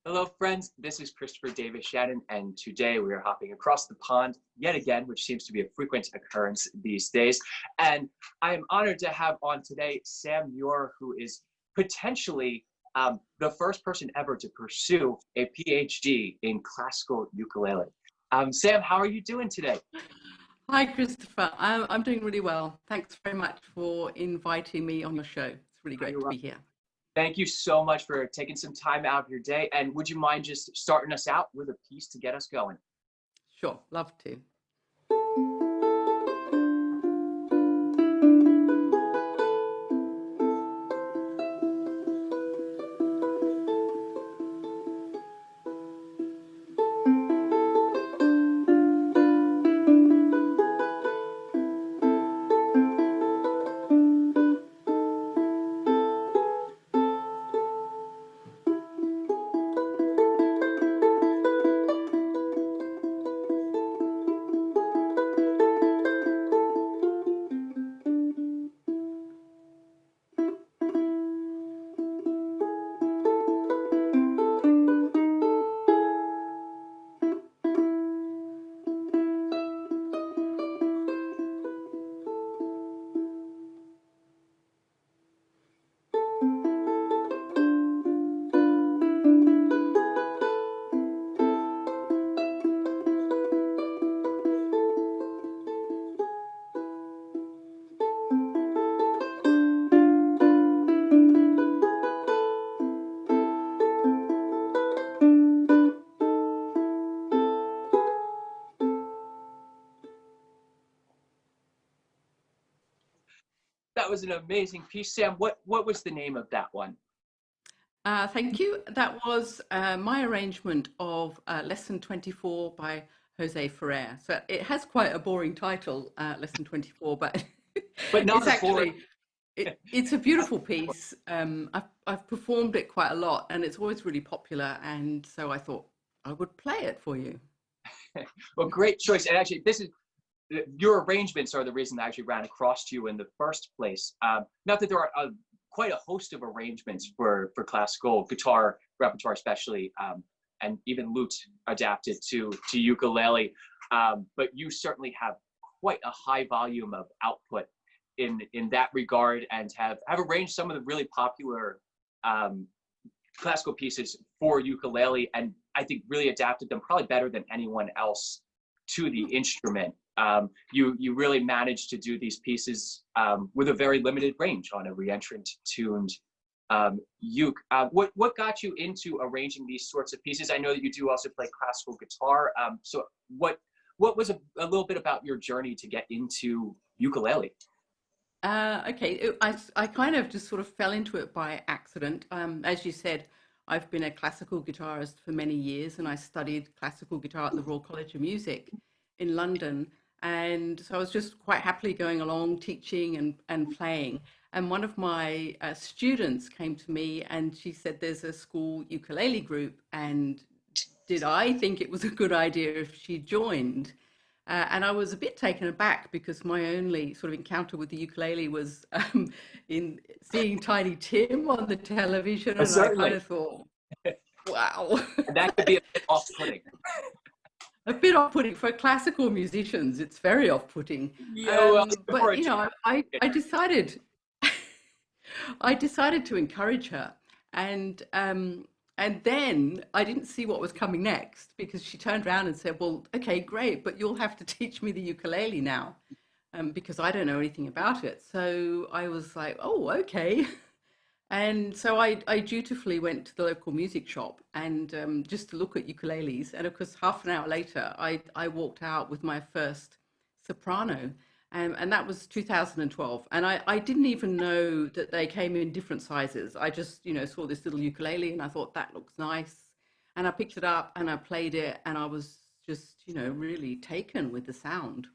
Hello, friends. This is Christopher Davis-Shannon, and today we are hopping across the pond yet again, which seems to be a frequent occurrence these days. And I am honored to have on today Sam Muir, who is potentially the first person ever to pursue a PhD in classical ukulele. Sam, how are you doing today? Hi, Christopher. I'm doing really well. Thanks very much for inviting me on your show. It's really great to be here. Thank you so much for taking some time out of your day. And would you mind just starting us out with a piece to get us going? Sure, love to. That was an amazing piece. Sam, what was the name of that one? Thank you. That was my arrangement of Lesson 24 by Jose Ferrer. So it has quite a boring title, Lesson 24, but Not it's actually, boring. it's a beautiful piece. I've performed it quite a lot and it's always really popular. And so I thought I would play it for you. Well, great choice. And actually, your arrangements are the reason I actually ran across you in the first place. Not that there are quite a host of arrangements for classical guitar repertoire, especially, and even lute adapted to ukulele. But you certainly have quite a high volume of output in that regard, and have arranged some of the really popular classical pieces for ukulele, and I think really adapted them probably better than anyone else to the instrument. You really managed to do these pieces with a very limited range on a reentrant tuned uke. What got you into arranging these sorts of pieces? I know that you do also play classical guitar. So what was a little bit about your journey to get into ukulele? Okay, I kind of just sort of fell into it by accident. As you said, I've been a classical guitarist for many years, and I studied classical guitar at the Royal College of Music in London. And so I was just quite happily going along, teaching and playing. And one of my students came to me and she said, there's a school ukulele group. And did I think it was a good idea if she joined? And I was a bit taken aback because my only sort of encounter with the ukulele was in seeing Tiny Tim on the television. And I kind of thought, wow. And that could be a bit off-putting. A bit off-putting for classical musicians. It's very off-putting. But you know, I decided I decided to encourage her, and then I didn't see what was coming next because she turned around and said, "Well, okay, great, but you'll have to teach me the ukulele now, because I don't know anything about it." So I was like, "Oh, okay." And so I dutifully went to the local music shop and just to look at ukuleles. And of course, half an hour later, I walked out with my first soprano. And that was 2012. And I didn't even know that they came in different sizes. I just, you know, saw this little ukulele and I thought that looks nice. And I picked it up and I played it and I was just, you know, really taken with the sound.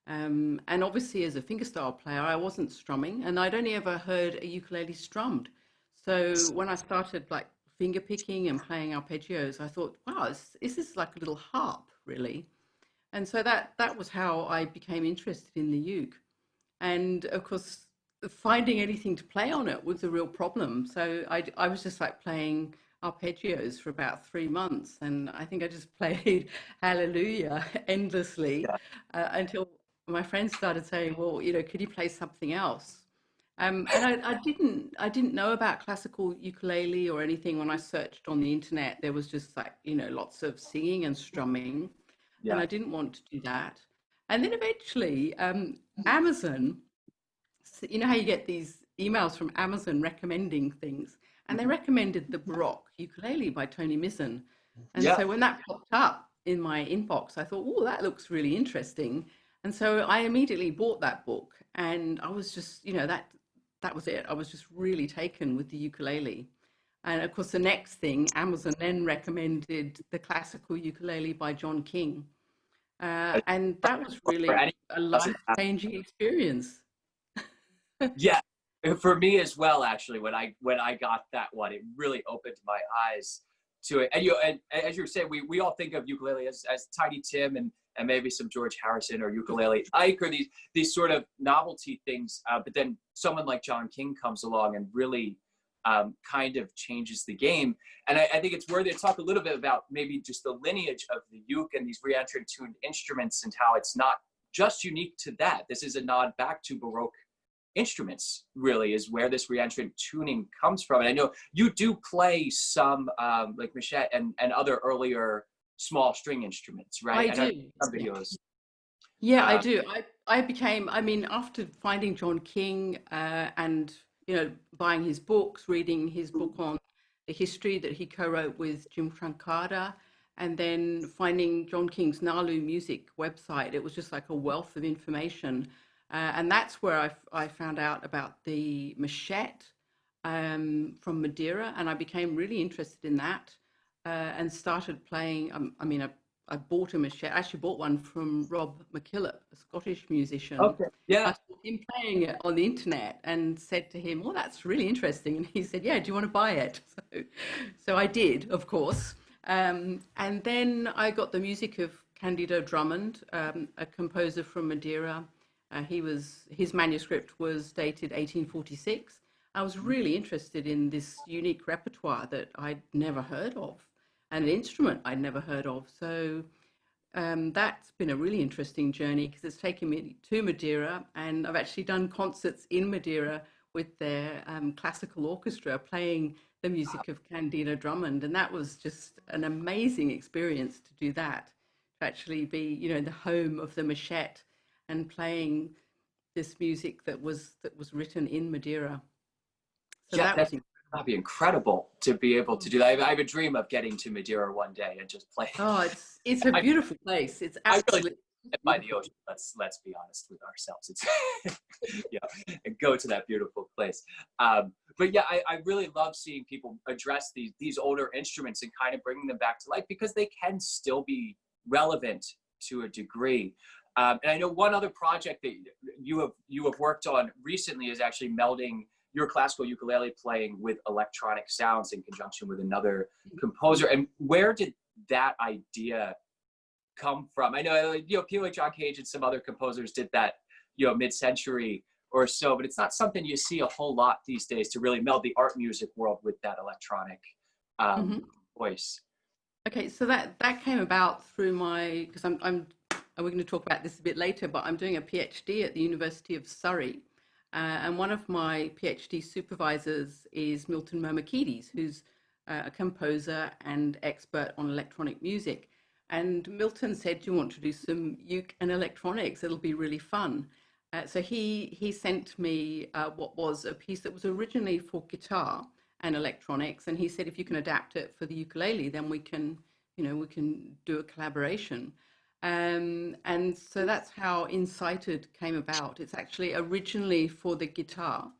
And obviously, as a fingerstyle player, I wasn't strumming, and I'd only ever heard a ukulele strummed. So when I started like finger picking and playing arpeggios, I thought, wow, this is like a little harp, really. And so that was how I became interested in the uke. And of course, finding anything to play on it was a real problem. So I was just like playing arpeggios for about 3 months, and I think I just played Hallelujah endlessly Yeah. until my friends started saying, "Well, could you play something else?" And I didn't know about classical ukulele or anything when I searched on the internet. There was just like, lots of singing and strumming, and Yeah. I didn't want to do that. And then eventually, Amazon, so you know how you get these emails from Amazon recommending things, and they recommended the Baroque ukulele by Tony Mizzen. And Yeah. so when that popped up in my inbox, I thought, oh, that looks really interesting. And so I immediately bought that book, and I was just, that was it. I was just really taken with the ukulele. And of course, the next thing, Amazon then recommended the classical ukulele by John King. And that was For really any a doesn't have, life-changing experience. yeah, for me as well. Actually, when I got that one, it really opened my eyes to it. And and as you were saying, we all think of ukulele as Tiny Tim and maybe some George Harrison or Ukulele Ike or these sort of novelty things. But then someone like John King comes along and really kind of changes the game. And I think it's worthy to talk a little bit about maybe just the lineage of the uke and these re-entrant tuned instruments and how it's not just unique to that. This is a nod back to Baroque instruments, really, is where this re-entrant tuning comes from. And I know you do play some like machette and other earlier small string instruments, right? I I know do. some videos. Yeah, I Um, do. I became, I mean, after finding John King and, buying his books, reading his book on the history that he co-wrote with Jim Francada, and then finding John King's Nalu Music website, it was just like a wealth of information. And that's where I found out about the machette from Madeira, and I became really interested in that and started playing. I bought a machete. I actually bought one from Rob McKillop, a Scottish musician. okay. I Yeah. saw him playing it on the internet and said to him, "Well, that's really interesting." And he said, "Yeah, do you want to buy it?" So I did, of course. And then I got the music of Candido Drummond, a composer from Madeira. His manuscript was dated 1846. I was really interested in this unique repertoire that I'd never heard of, and an instrument I'd never heard of. So that's been a really interesting journey because it's taken me to Madeira, and I've actually done concerts in Madeira with their classical orchestra playing the music of Candida Drummond, and that was just an amazing experience to do that, to actually be, the home of the machette and playing this music that was written in Madeira. So Yeah, that was that'd be incredible to be able to do that. I have a dream of getting to Madeira one day and just play. Oh, it's a I, beautiful place. It's I really absolutely live by the beautiful. ocean. Let's be honest with ourselves. It's and go to that beautiful place. But yeah, I really love seeing people address these older instruments and kind of bringing them back to life because they can still be relevant to a degree. And I know one other project that you have worked on recently is actually melding your classical ukulele playing with electronic sounds in conjunction with another composer. And where did that idea come from? I know, people like John Cage and some other composers did that, mid-century or so, but it's not something you see a whole lot these days to really meld the art music world with that electronic Mhm. voice. Okay, so that came about through because we're going to talk about this a bit later, but I'm doing a PhD at the University of Surrey, and one of my PhD supervisors is Milton Momakides, who's a composer and expert on electronic music. And Milton said, "Do you want to do some uke and electronics? It'll be really fun." So he sent me what was a piece that was originally for guitar and electronics, and he said, "If you can adapt it for the ukulele, then we can do a collaboration." And so that's how Incited came about. It's actually originally for the guitar,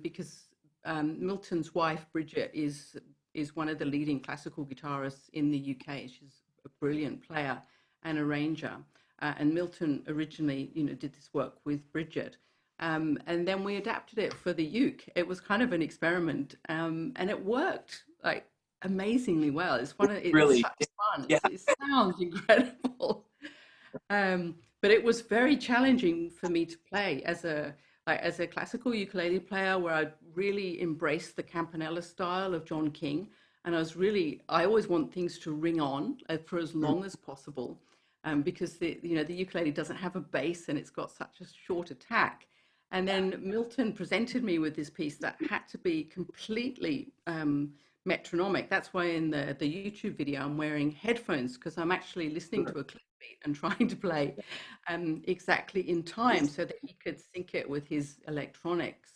because Milton's wife Bridget is one of the leading classical guitarists in the UK. She's a brilliant player and arranger. And Milton originally, did this work with Bridget. And then we adapted it for the uke. It was kind of an experiment, and it worked like amazingly well. It's Really, such fun. yeah, It sounds incredible. But it was very challenging for me to play as a classical ukulele player, where I really embraced the Campanella style of John King, And I always want things to ring on for as long as possible, because the ukulele doesn't have a bass and it's got such a short attack. And then Milton presented me with this piece that had to be completely metronomic. That's why in the YouTube video I'm wearing headphones, because I'm actually listening to a click beat and trying to play exactly in time so that he could sync it with his electronics.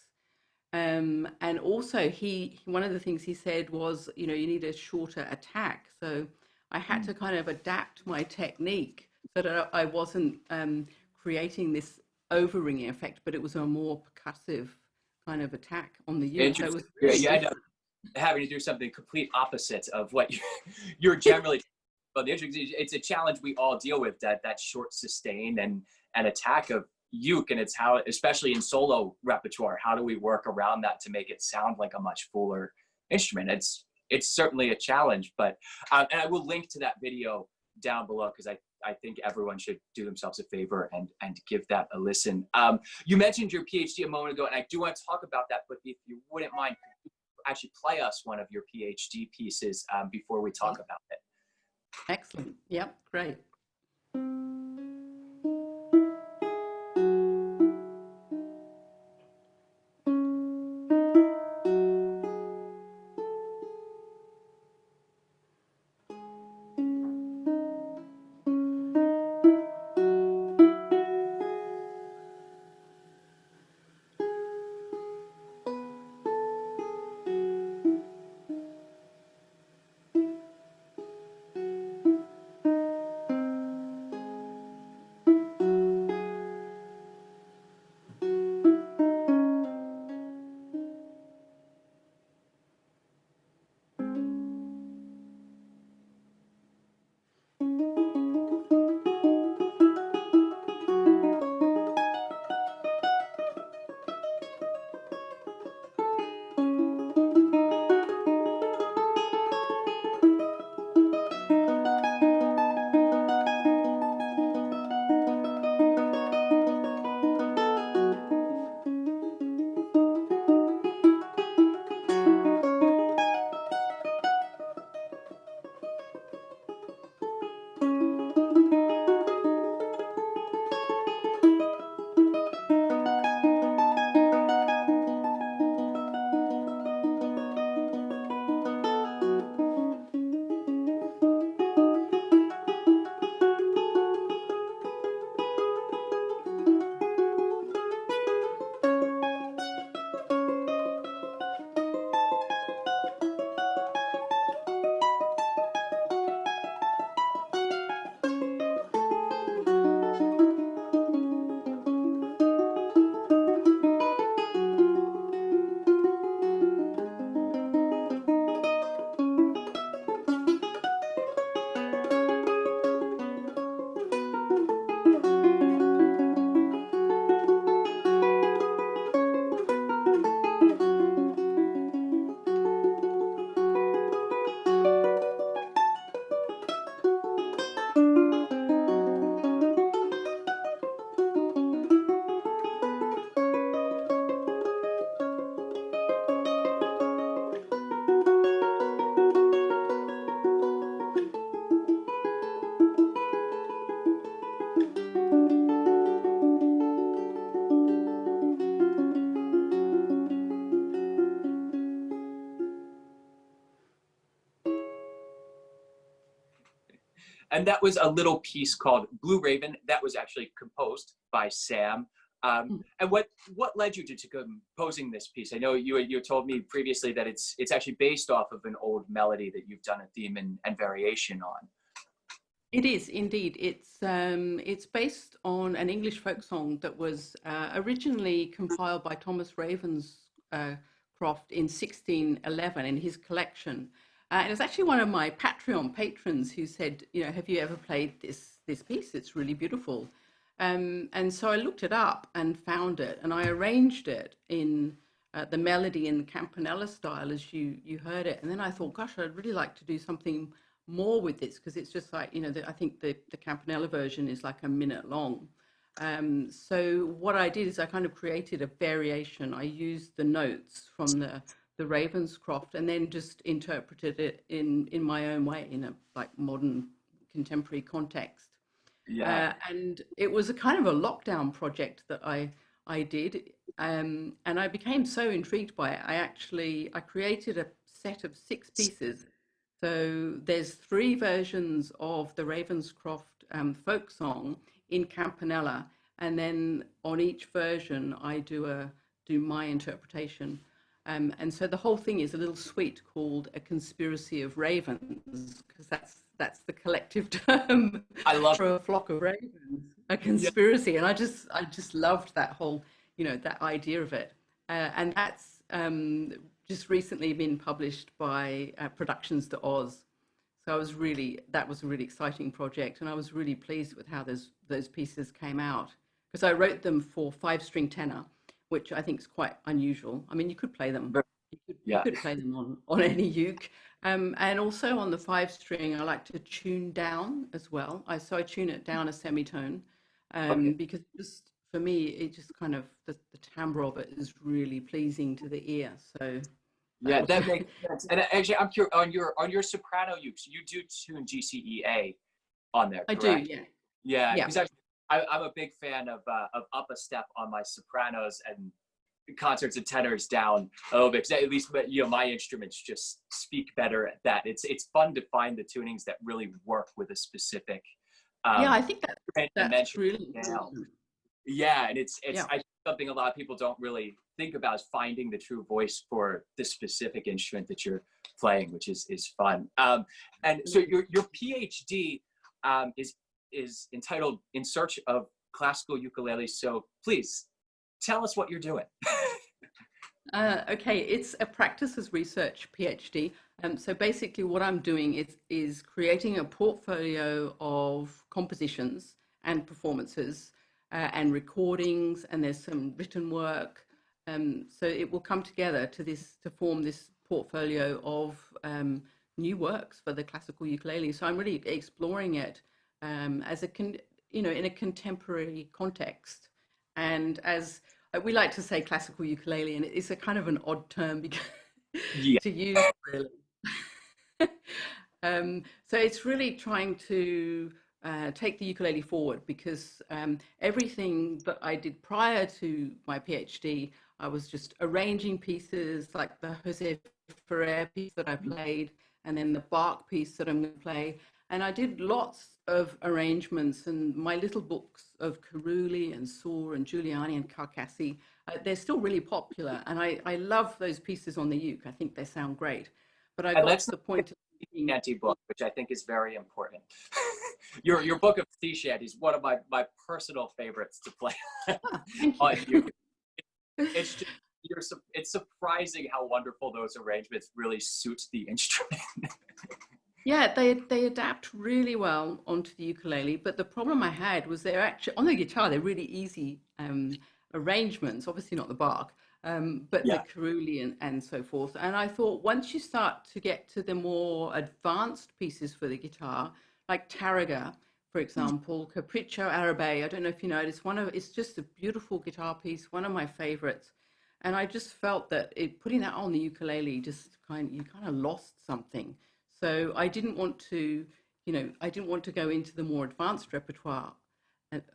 And also one of the things he said was, you need a shorter attack. So I had to kind of adapt my technique so that I wasn't creating this over-ringing effect, but it was a more percussive kind of attack on the uke. So it was you end up having to do something complete opposite of what you're generally. But it's a challenge we all deal with, that short sustain and attack of uke, and it's how, especially in solo repertoire, how do we work around that to make it sound like a much fuller instrument? It's certainly a challenge, but and I will link to that video down below, because I think everyone should do themselves a favor and give that a listen. You mentioned your PhD a moment ago, and I do want to talk about that, but if you wouldn't mind, actually play us one of your PhD pieces before we talk about it. Excellent. Yep, great. And that was a little piece called Blue Raven that was actually composed by Sam. And what led you to composing this piece? I know you told me previously that it's actually based off of an old melody that you've done a theme and variation on. It is indeed. It's based on an English folk song that was originally compiled by Thomas Ravenscroft in 1611 in his collection. And it was actually one of my Patreon patrons who said, have you ever played this piece? It's really beautiful. And so I looked it up and found it, and I arranged it in the melody in the Campanella style as you heard it. And then I thought, gosh, I'd really like to do something more with this, because it's just like, I think the Campanella version is like a minute long. So what I did is I kind of created a variation. I used the notes from the the Ravenscroft and then just interpreted it in my own way in a like modern contemporary context. Yeah. And it was a kind of a lockdown project that I did, and I became so intrigued by it. I created a set of 6 pieces. So there's 3 versions of the Ravenscroft folk song in Campanella, and then on each version I do my interpretation. And so the whole thing is a little suite called A Conspiracy of Ravens, because that's the collective term I love for a flock of ravens, a conspiracy. And I just loved that whole, that idea of it. And that's just recently been published by Productions to Oz. So that was a really exciting project, and I was really pleased with how those pieces came out, because I wrote them for 5-string tenor, which I think is quite unusual. I mean, you could play them. You Yeah. could play them on any uke. And also on the 5-string, I like to tune down as well. So I tune it down a semitone, because just for me, it just kind of the timbre of it is really pleasing to the ear. So Yeah, that makes sense. And actually, I'm curious on your soprano ukes, you do tune GCEA on there, I correct? do, yeah. Yeah, Yeah. because I'm a big fan of up a step on my sopranos and concerts and tenors down a little bit. 'Cause at least my instruments just speak better at that. It's fun to find the tunings that really work with a specific Yeah, I think that's dimension really scale. important. Yeah, and it's Yeah. I think something a lot of people don't really think about is finding the true voice for the specific instrument that you're playing, which is fun. And so your PhD is entitled "In Search of Classical Ukulele." So please tell us what you're doing. Okay, it's a practice as research PhD. So basically, what I'm doing is creating a portfolio of compositions and performances and recordings, and there's some written work. So it will come together to form this portfolio of new works for the classical ukulele. So I'm really exploring it as in a contemporary context, and as we like to say classical ukulele, and it's a kind of an odd term Yeah. to use, really. So it's really trying to take the ukulele forward, because everything that I did prior to my PhD, I was just arranging pieces like the Jose Ferrer piece that I played, and then the Bach piece that I'm going to play. And I did lots of arrangements, and my little books of Carulli and Soor and Giuliani and Carcassi, they're still really popular. And I love those pieces on the uke. I think they sound great. But I got to the point of sea shanty book, which I think is very important. Your book of sea shanties, one of my personal favorites to play. Thank you. It's just it's surprising how wonderful those arrangements really suit the instrument. Yeah, they adapt really well onto the ukulele, but the problem I had was they're actually on the guitar. They're really easy arrangements, obviously not the Bach, but the Carulli and so forth. And I thought once you start to get to the more advanced pieces for the guitar, like Tarraga, for example, Capriccio Arabe. I don't know if you know it. It's just a beautiful guitar piece, one of my favorites. And I just felt that putting that on the ukulele you kind of lost something. So I didn't want to go into the more advanced repertoire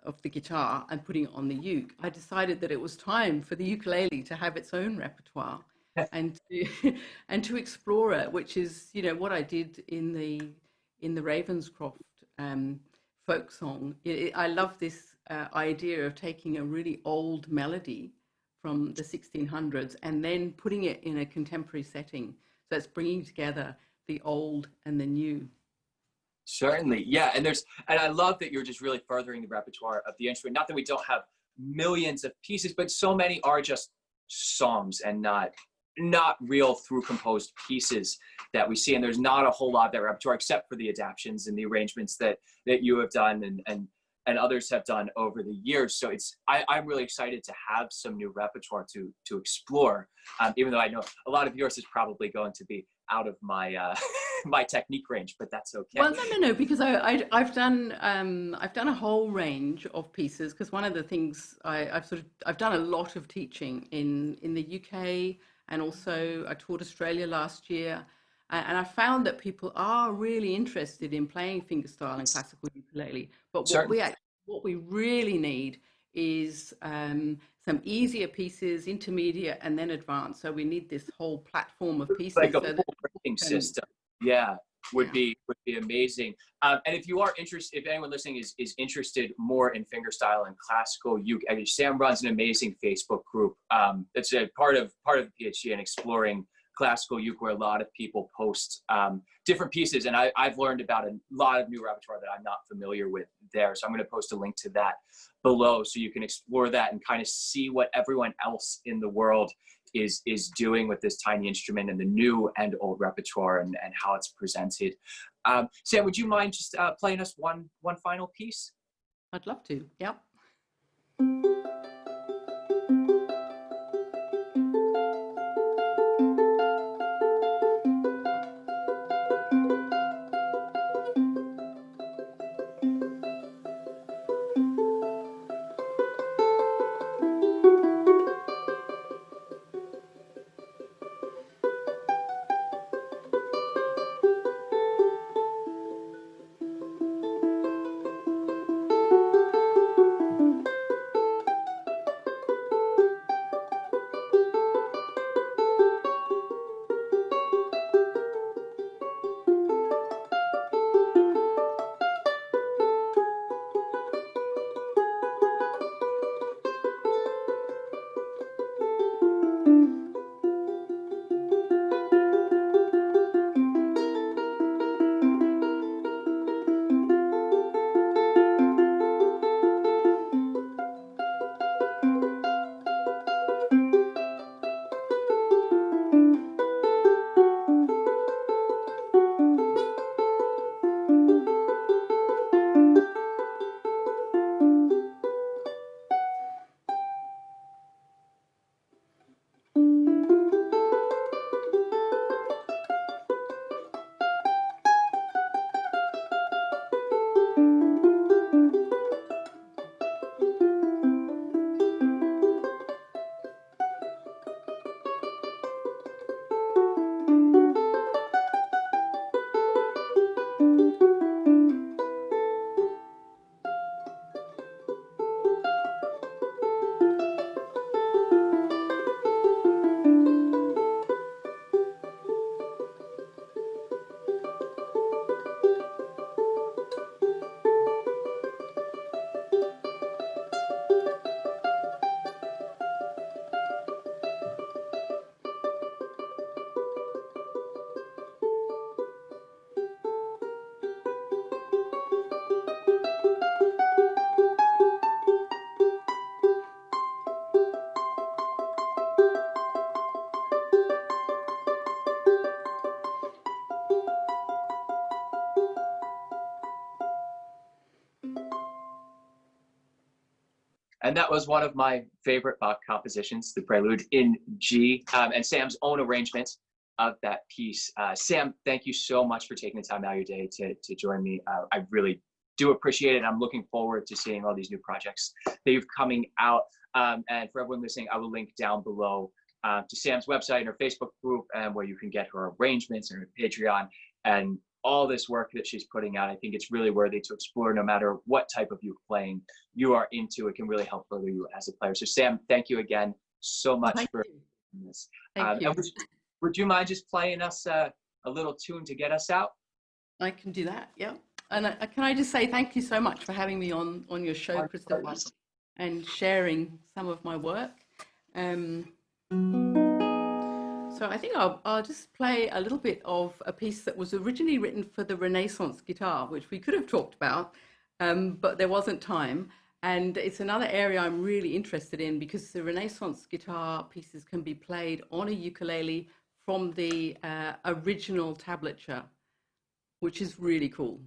of the guitar and putting it on the uke. I decided that it was time for the ukulele to have its own repertoire and to explore it, which is what I did in the Ravenscroft folk song. I love this idea of taking a really old melody from the 1600s and then putting it in a contemporary setting. So it's bringing together the old and the new. Certainly, yeah. And I love that you're just really furthering the repertoire of the instrument. Not that we don't have millions of pieces, but so many are just songs and not real through composed pieces that we see. And there's not a whole lot of that repertoire except for the adaptions and the arrangements that you have done and others have done over the years. So I'm really excited to have some new repertoire to explore, even though I know a lot of yours is probably going to be out of my my technique range, but that's okay. Well, no, because I've done a whole range of pieces, because one of the things I've done a lot of teaching in the UK and also I toured Australia last year. And I found that people are really interested in playing fingerstyle and classical ukulele. But Certainly. what we really need is some easier pieces, intermediate, and then advanced. So we need this whole platform of pieces. Like a so full rating system. Yeah, would be amazing. And if you are interested, if anyone listening is interested more in fingerstyle and classical uke, Sam runs an amazing Facebook group. It's a part of the PhD and exploring classical uke, where a lot of people post different pieces, and I've learned about a lot of new repertoire that I'm not familiar with there. So I'm going to post a link to that below, so you can explore that and kind of see what everyone else in the world is doing with this tiny instrument and the new and old repertoire, and how it's presented. Sam, would you mind just playing us one final piece? I'd love to. Yep. And that was one of my favorite Bach compositions, the Prelude in G, and Sam's own arrangement of that piece. Sam, thank you so much for taking the time out of your day to join me. I really do appreciate it. I'm looking forward to seeing all these new projects that you've coming out. And for everyone listening, I will link down below to Sam's website and her Facebook group, and where you can get her arrangements and her Patreon and all this work that she's putting out. I think it's really worthy to explore, no matter what type of uke playing you are into. It can really help further you as a player. So Sam, thank you again so much for this. Thank you. Would you mind just playing us a little tune to get us out? I can do that, yeah. And can I just say thank you so much for having me on your show, Christopher, and sharing some of my work. So I think I'll just play a little bit of a piece that was originally written for the Renaissance guitar, which we could have talked about, but there wasn't time. And it's another area I'm really interested in, because the Renaissance guitar pieces can be played on a ukulele from the original tablature, which is really cool.